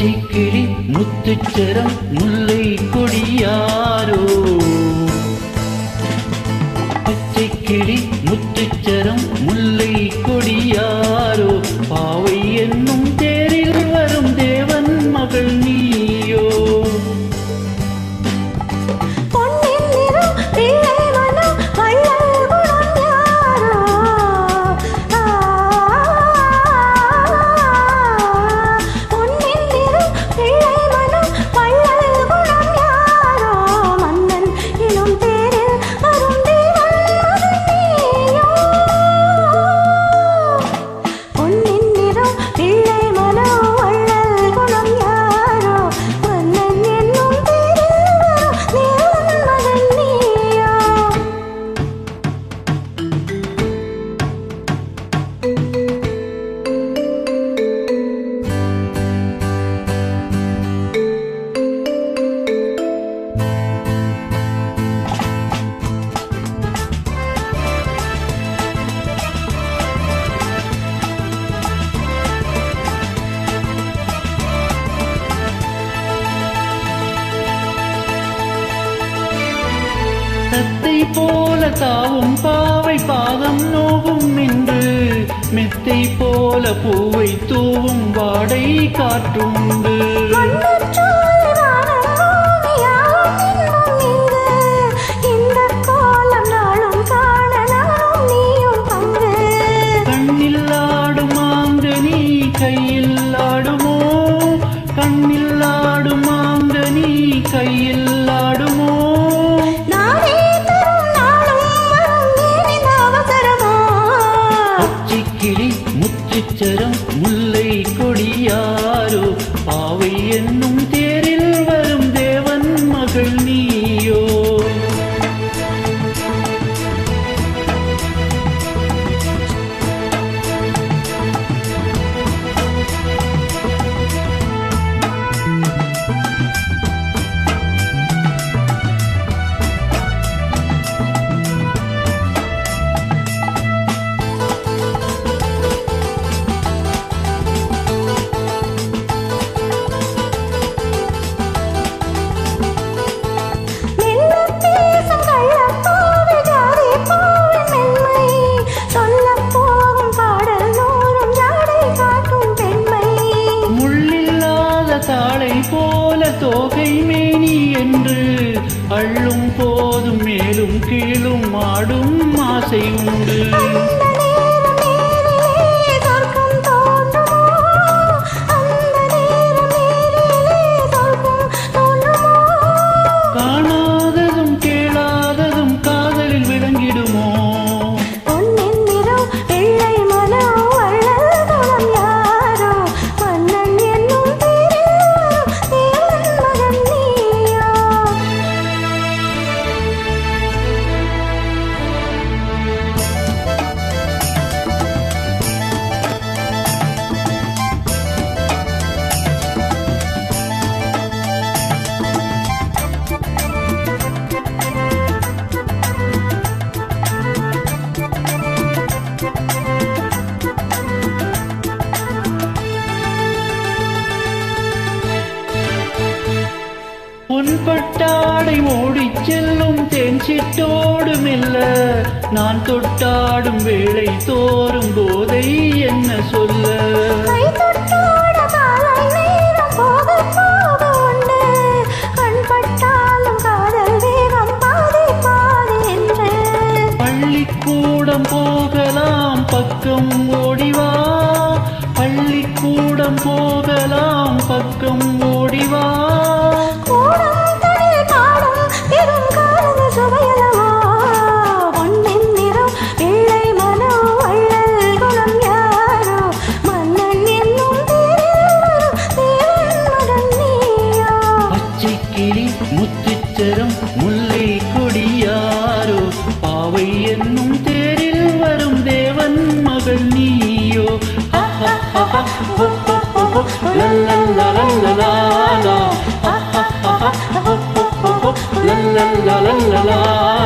பச்சைக்கிளி முத்துச்சரம் முல்லை கொடியாரோ பச்சைக்கிளி முத்துச்சரம் முல்லை கொடியாரோ பாவை என்னும் தேரில் வரும் தேவன் மகள் நீயோ தத்தை போல தாவும் பாவை பாதம் நோவும் என்று மெத்தை போல பூவை தூவும் வாடை காற்றுண்டு கண்ணில் ஆடும் மாங்கனி கையில் ஆடுமோ கண்ணில் ஆடும் மாங்கனி கையில் ஆடுமோ கிளி முத்துச்சரம் முல்லை கொடியாரோ பாவை என்னும் தேரில் வரும் தேவன் மகள் நீயோ தாளை போல தோகை மேனி என்று அள்ளும் போதும் மேலும் கீழும் ஆடும் ஆசை உண்டு காணாததும் கேளாததும் காதலில் விளங்கிடுமோ பொன்பட்டாடை ஓடிச் செல்லும் தேன் சிட்டோடு மெல்ல நான் தொட்டாடும் வேளை தோறும் போதை என்ன சொல்ல பள்ளிக்கூடம் போகலாம் பக்கம் ஓடிவா பள்ளிக்கூடம் போகலாம் பக்கம் ஓடிவா பச்சைக்கிளி முத்துச்சரம் முல்லை கொடியாரோ பாவை என்னும் தேரில் வரும் தேவன் மகள் நீயோ la la la la la